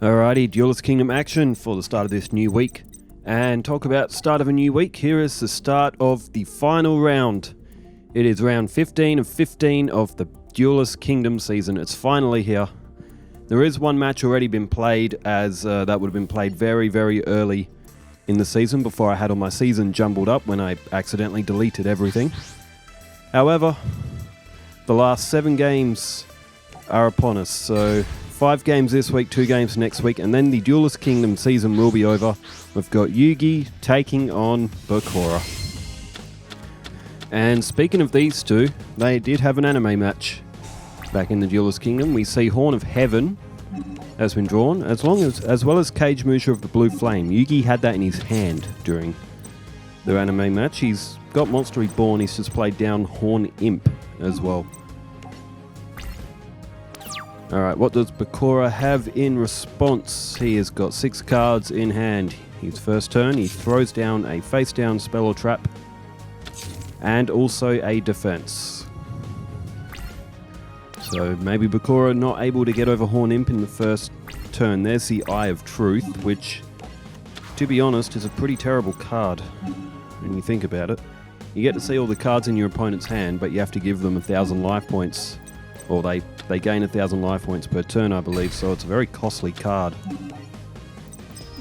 Alrighty, Duelist Kingdom action for the start of this new week. And talk about start of a new week, here is the start of the final round. It is round 15 of 15 of the Duelist Kingdom season. It's finally here. There is one match already been played, as that would have been played very, very early in the season before I had all my season jumbled up when I accidentally deleted everything. However, the last 7 games are upon us, so 5 games this week, 2 games next week, and then the Duelist Kingdom season will be over. We've got Yugi taking on Bakura. And speaking of these two, they did have an anime match back in the Duelist Kingdom. We see Horn of Heaven has been drawn, as well as Cage Musha of the Blue Flame. Yugi had that in his hand during their anime match. He's got Monster Reborn, he's just played down Horn Imp as well. Alright, what does Bakura have in response? He has got 6 cards in hand. His first turn, he throws down a face down spell or trap, and also a defense. So maybe Bakura not able to get over Horn Imp in the first turn. There's the Eye of Truth, which, to be honest, is a pretty terrible card when you think about it. You get to see all the cards in your opponent's hand, but you have to give them 1,000 life points. Or they gain 1,000 life points per turn, I believe, so it's a very costly card.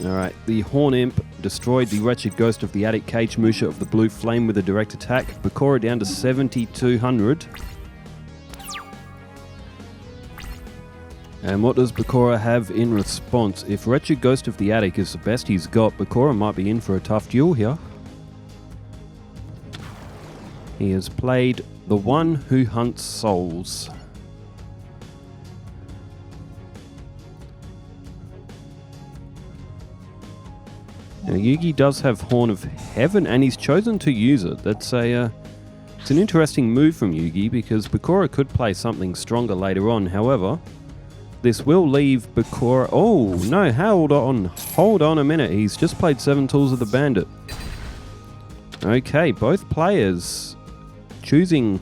Alright, the Horn Imp destroyed the Wretched Ghost of the Attic, Cage Musha of the Blue Flame with a direct attack. Bakura down to 7,200. And what does Bakura have in response? If Wretched Ghost of the Attic is the best he's got, Bakura might be in for a tough duel here. He has played the One Who Hunts Souls. Now, Yugi does have Horn of Heaven, and he's chosen to use it. It's an interesting move from Yugi, because Bakura could play something stronger later on. However, this will leave Bakura... Oh, no, hold on a minute. He's just played 7 Tools of the Bandit. Okay, both players choosing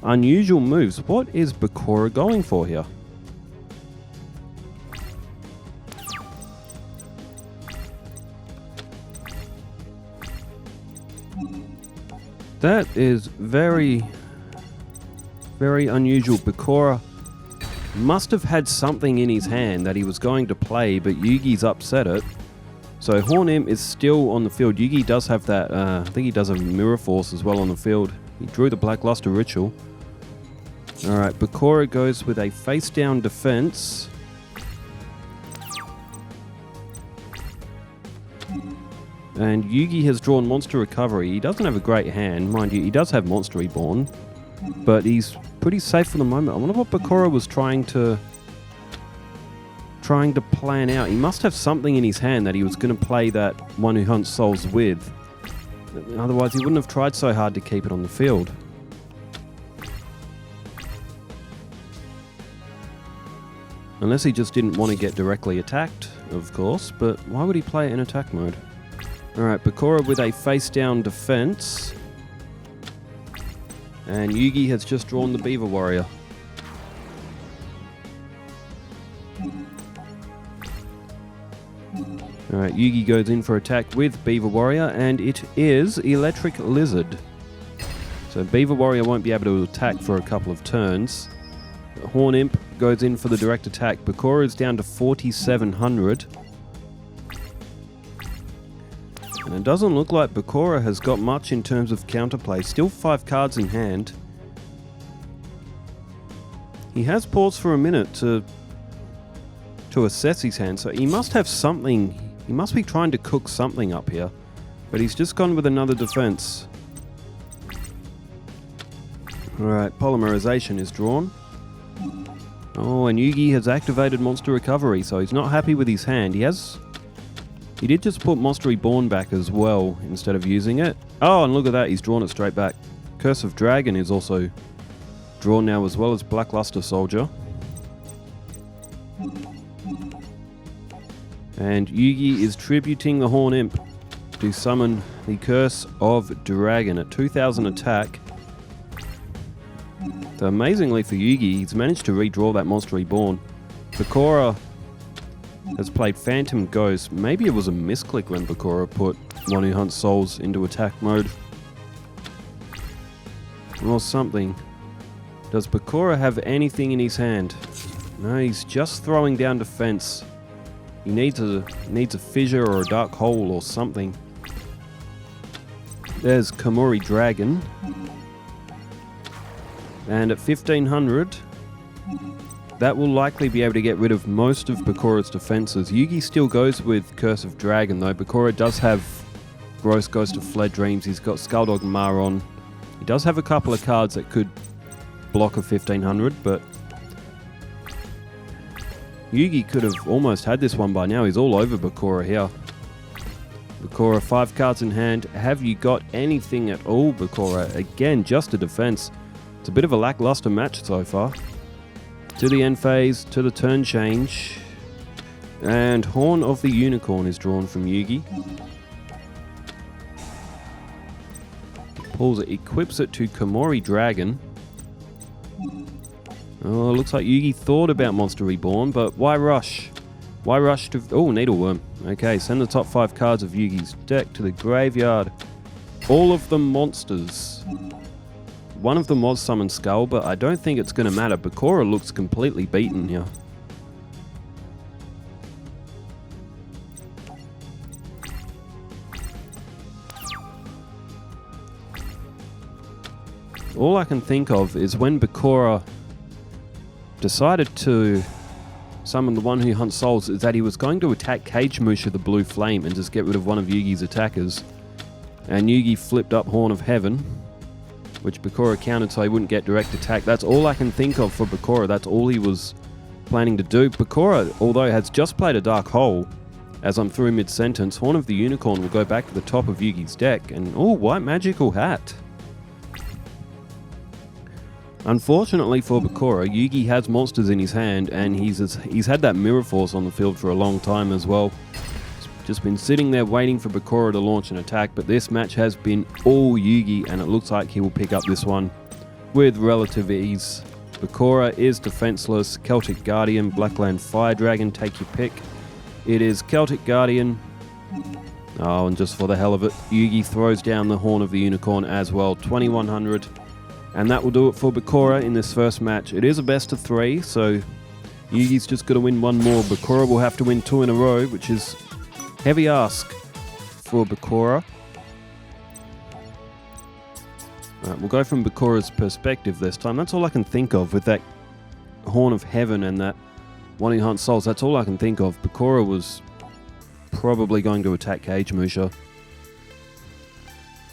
unusual moves. What is Bakura going for here? That is very, very unusual. Bakura must have had something in his hand that he was going to play, but Yugi's upset it. So Horn Imp is still on the field. Yugi does have that, I think he does have Mirror Force as well on the field. He drew the Blackluster Ritual. Alright, Bakura goes with a face down defense. And Yugi has drawn Monster Recovery. He doesn't have a great hand, mind you. He does have Monster Reborn, but he's pretty safe for the moment. I wonder what Bakura was trying to plan out. He must have something in his hand that he was going to play that One Who Hunts Souls with. Otherwise, he wouldn't have tried so hard to keep it on the field. Unless he just didn't want to get directly attacked, of course, but why would he play it in attack mode? Alright, Bakura with a face-down defense. And Yugi has just drawn the Beaver Warrior. Alright, Yugi goes in for attack with Beaver Warrior, and it is Electric Lizard. So Beaver Warrior won't be able to attack for a couple of turns. Horn Imp goes in for the direct attack. Bakura is down to 4,700. And it doesn't look like Bakura has got much in terms of counterplay. Still 5 cards in hand. He has paused for a minute to assess his hand, so he must have something. He must be trying to cook something up here. But he's just gone with another defense. Alright, Polymerization is drawn. Oh, and Yugi has activated Monster Recovery, so he's not happy with his hand. He did just put Monster Reborn back as well, instead of using it. Oh, and look at that, he's drawn it straight back. Curse of Dragon is also drawn now, as well as Blackluster Soldier. And Yugi is tributing the Horn Imp to summon the Curse of Dragon at 2,000 attack. So amazingly for Yugi, he's managed to redraw that Monster Reborn. Bakura has played Phantom Ghost. Maybe it was a misclick when Bakura put One Who Hunts Souls into attack mode. Or something. Does Bakura have anything in his hand? No, he's just throwing down defense. He needs a fissure or a dark hole or something. There's Komori Dragon. And at 1500, that will likely be able to get rid of most of Bakura's defenses. Yugi still goes with Curse of Dragon though. Bakura does have Gross Ghost of Fled Dreams. He's got Skulldog Maron. He does have a couple of cards that could block a 1500, but Yugi could have almost had this one by now. He's all over Bakura here. Bakura, 5 cards in hand. Have you got anything at all, Bakura? Again, just a defense. It's a bit of a lackluster match so far. To the end phase, to the turn change. And Horn of the Unicorn is drawn from Yugi. Pulls it, equips it to Komori Dragon. Oh, looks like Yugi thought about Monster Reborn, but why rush? Why rush to... Oh, Needleworm. Okay, send the top 5 cards of Yugi's deck to the graveyard. All of them monsters. One of them was Summon Skull, but I don't think it's going to matter. Bakura looks completely beaten here. All I can think of is when Bakura decided to summon the One Who Hunts Souls, is that he was going to attack Cage Musha the Blue Flame and just get rid of one of Yugi's attackers. And Yugi flipped up Horn of Heaven, which Bakura countered so he wouldn't get direct attack. That's all I can think of for Bakura. That's all he was planning to do. Bakura, although has just played a Dark Hole, as I'm through mid-sentence, Horn of the Unicorn will go back to the top of Yugi's deck. And, oh, White Magical Hat. Unfortunately for Bakura, Yugi has monsters in his hand, and he's had that Mirror Force on the field for a long time as well. He's just been sitting there waiting for Bakura to launch an attack, but this match has been all Yugi, and it looks like he will pick up this one with relative ease. Bakura is defenseless. Celtic Guardian, Blackland Fire Dragon, take your pick. It is Celtic Guardian. Oh, and just for the hell of it, Yugi throws down the Horn of the Unicorn as well, 2100. And that will do it for Bakura in this first match. It is a best of 3, so Yugi's just got to win one more. Bakura will have to win 2 in a row, which is heavy ask for Bakura. Alright, we'll go from Bakura's perspective this time. That's all I can think of with that Horn of Heaven and that One Who Hunts Souls. That's all I can think of. Bakura was probably going to attack Cage Musha.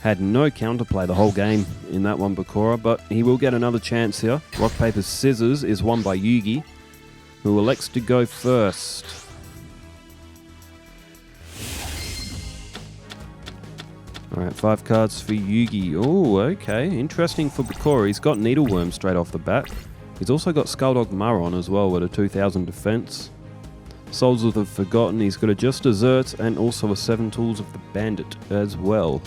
Had no counterplay the whole game in that one, Bakura, but he will get another chance here. Rock, Paper, Scissors is won by Yugi, who elects to go first. Alright, 5 cards for Yugi. Oh, okay. Interesting for Bakura. He's got Needleworm straight off the bat. He's also got Skulldog Maron as well with a 2000 defense. Souls of the Forgotten. He's got a Just Desserts and also a 7 Tools of the Bandit as well.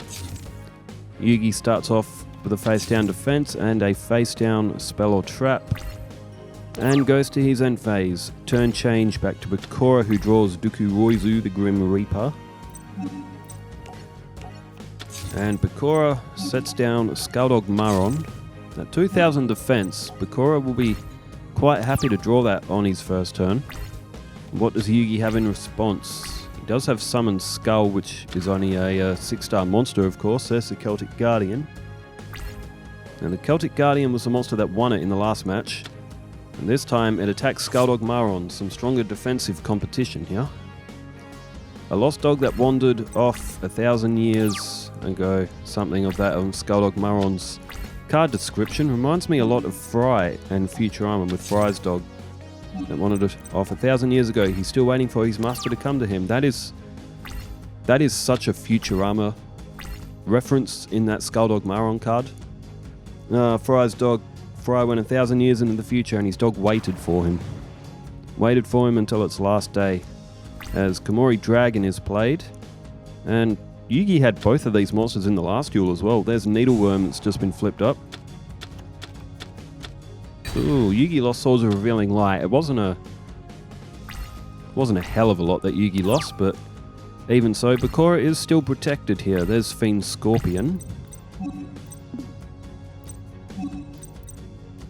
Yugi starts off with a face-down defense and a face-down spell or trap, and goes to his end phase. Turn change back to Bakura, who draws Dooku Roizu, the Grim Reaper. And Bakura sets down Skulldog Maron. At 2000 defense, Bakura will be quite happy to draw that on his first turn. What does Yugi have in response? He does have Summon Skull, which is only a 6-star monster, of course. There's the Celtic Guardian. And the Celtic Guardian was the monster that won it in the last match. And this time it attacks Skulldog Maron, some stronger defensive competition here. A lost dog that wandered off 1,000 years ago. Something of that on Skulldog Maron's card description. Reminds me a lot of Fry and Futurama with Fry's dog that wandered off 1,000 years ago. He's still waiting for his master to come to him. That is such a Futurama reference in that Skulldog Maron card. Fry's dog. Fry went 1,000 years into the future and his dog waited for him. Waited for him until its last day. As Komori Dragon is played. And Yugi had both of these monsters in the last duel as well. There's Needleworm that's just been flipped up. Ooh, Yugi lost Swords of Revealing Light. It wasn't a Wasn't a hell of a lot that Yugi lost, but even so, Bakura is still protected here. There's Fiend Scorpion.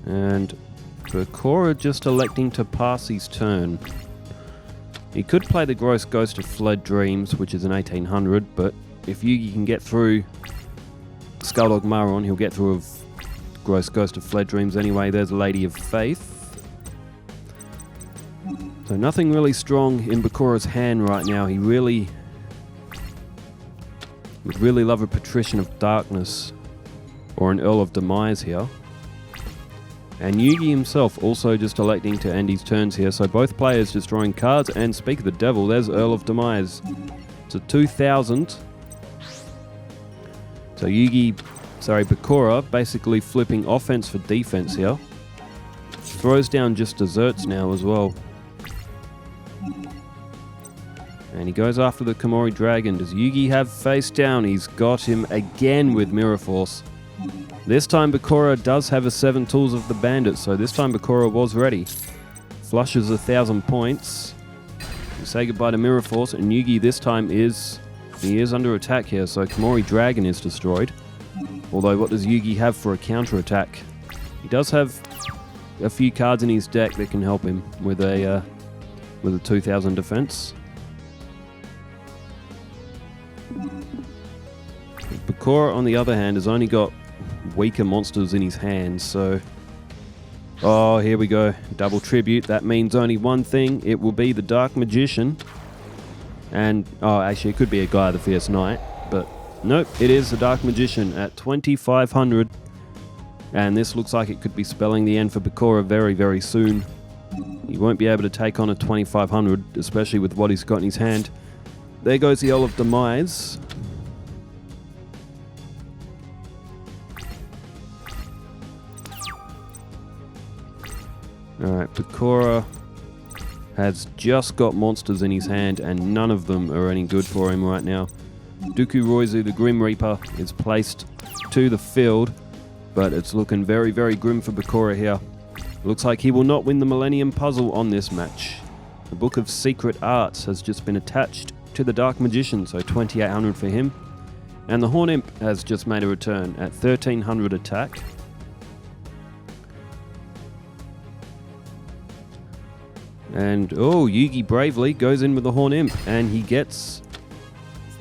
And Bakura just electing to pass his turn. He could play the Gross Ghost of Fled Dreams, which is an 1800, but if Yugi can get through Skulldog Maron, he'll get through of Gross Ghost of Fled Dreams anyway. There's Lady of Faith. So nothing really strong in Bakura's hand right now. He would really love a Patrician of Darkness or an Earl of Demise here. And Yugi himself also just electing to end his turns here. So both players destroying cards. And speak of the devil, there's Earl of Demise. It's a 2000. So Bakura basically flipping offense for defense here. Throws down just desserts now as well. And he goes after the Komori Dragon. Does Yugi have face down? He's got him again with Mirror Force. This time Bakura does have a 7 Tools of the Bandit, so this time Bakura was ready. Flushes 1,000 points. We say goodbye to Mirror Force, and Yugi this time is under attack here, so Komori Dragon is destroyed. Although what does Yugi have for a counter attack? He does have a few cards in his deck that can help him with a 2,000 defense. Bakura, on the other hand, has only got weaker monsters in his hands, so... Oh, here we go. Double tribute. That means only one thing. It will be the Dark Magician. And, oh, actually, it could be a Guy the Fierce Knight, but nope, it is the Dark Magician at 2,500. And this looks like it could be spelling the end for Bakura very, very soon. He won't be able to take on a 2,500, especially with what he's got in his hand. There goes the Earl of Demise. Alright, Bakura has just got monsters in his hand and none of them are any good for him right now. Dooku Roizu, the Grim Reaper, is placed to the field, but it's looking very, very grim for Bakura here. Looks like he will not win the Millennium Puzzle on this match. The Book of Secret Arts has just been attached to the Dark Magician, so 2,800 for him. And the Horn Imp has just made a return at 1,300 attack. And, oh, Yugi bravely goes in with the Horn Imp, and he gets,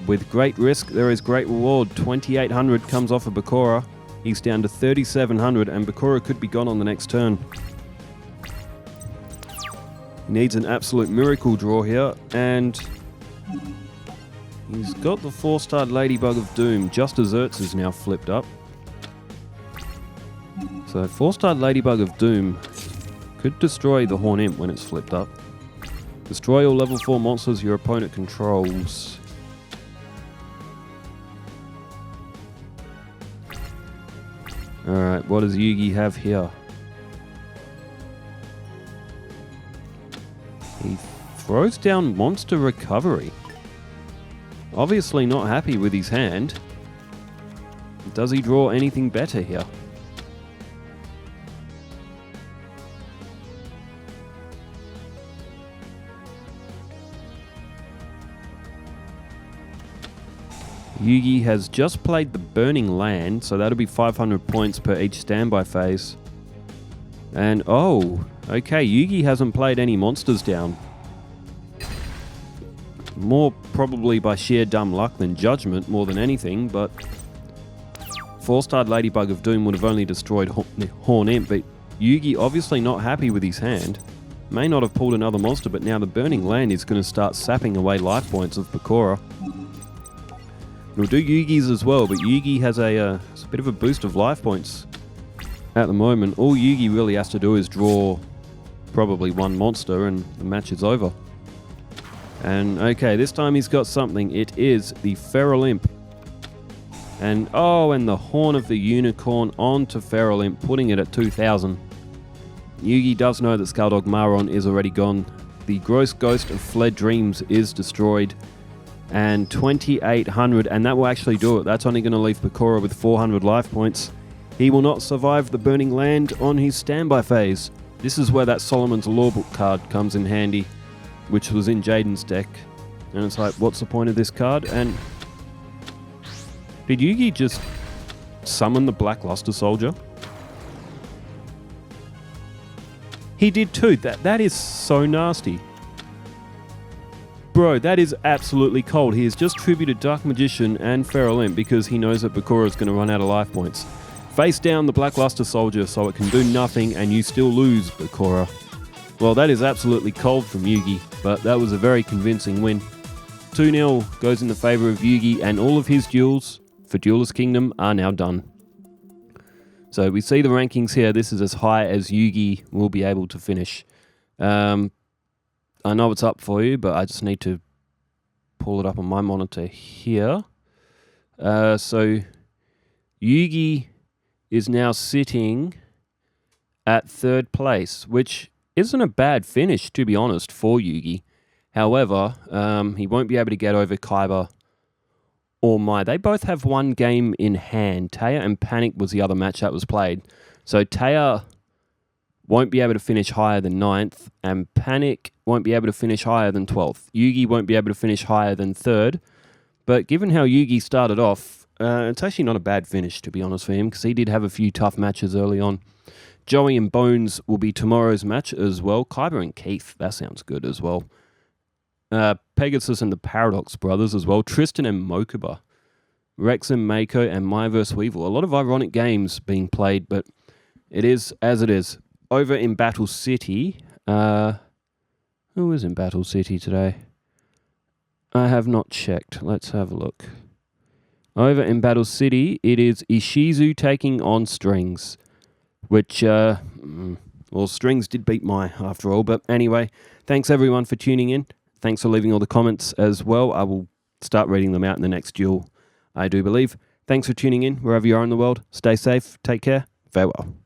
with great risk, there is great reward. 2,800 comes off of Bakura. He's down to 3,700, and Bakura could be gone on the next turn. He needs an absolute miracle draw here, and he's got the 4-starred Ladybug of Doom. Just Desserts is now flipped up. So 4-starred Ladybug of Doom could destroy the Horn Imp when it's flipped up. Destroy all level 4 monsters your opponent controls. Alright, what does Yugi have here? He throws down Monster Recovery. Obviously not happy with his hand. Does he draw anything better here? Yugi has just played the Burning Land, so that'll be 500 points per each standby phase. And oh, okay, Yugi hasn't played any monsters down. More probably by sheer dumb luck than judgment, more than anything, but 4-starred Ladybug of Doom would have only destroyed Horn Imp, but Yugi obviously not happy with his hand. May not have pulled another monster, but now the Burning Land is going to start sapping away life points of Bakura. It'll do Yugi's as well, but Yugi has a bit of a boost of life points at the moment. All Yugi really has to do is draw probably one monster and the match is over. And okay, this time he's got something. It is the Feral Imp. And oh, and the Horn of the Unicorn onto Feral Imp, putting it at 2,000. Yugi does know that Skulldog Maron is already gone. The Gross Ghost of Fled Dreams is destroyed. And 2,800, and that will actually do it. That's only going to leave Bakura with 400 life points. He will not survive the Burning Land on his standby phase. This is where that Solomon's Law Book card comes in handy. which was in Jaden's deck. And it's like, what's the point of this card? And did Yugi just summon the Black Luster Soldier? He did too. That is so nasty. Bro, that is absolutely cold. He has just tributed Dark Magician and Feral Imp because he knows that Bakura is going to run out of life points. Face down the Black Luster Soldier so it can do nothing and you still lose, Bakura. Well, that is absolutely cold from Yugi, but that was a very convincing win. 2-0 goes in the favour of Yugi, and all of his duels for Duelist Kingdom are now done. So we see the rankings here. This is as high as Yugi will be able to finish. I know it's up for you, but I just need to pull it up on my monitor here. So Yugi is now sitting at 3rd place, which isn't a bad finish, to be honest, for Yugi. However, he won't be able to get over Kaiba or Mai. They both have one game in hand. Taya and Panic was the other match that was played. So Taya won't be able to finish higher than 9th, and Panic won't be able to finish higher than 12th. Yugi won't be able to finish higher than 3rd. But given how Yugi started off, it's actually not a bad finish, to be honest, for him, because he did have a few tough matches early on. Joey and Bones will be tomorrow's match as well. Kaiba and Keith, that sounds good as well. Pegasus and the Paradox Brothers as well. Tristan and Mokuba. Rex and Mako and Mai vs. Weevil. A lot of ironic games being played, but it is as it is. Over in Battle City, who is in Battle City today? I have not checked. Let's have a look. Over in Battle City, it is Ishizu taking on Strings, which, well, Strings did beat Mai after all, but anyway, thanks everyone for tuning in. Thanks for leaving all the comments as well. I will start reading them out in the next duel, I do believe. Thanks for tuning in wherever you are in the world. Stay safe. Take care. Farewell.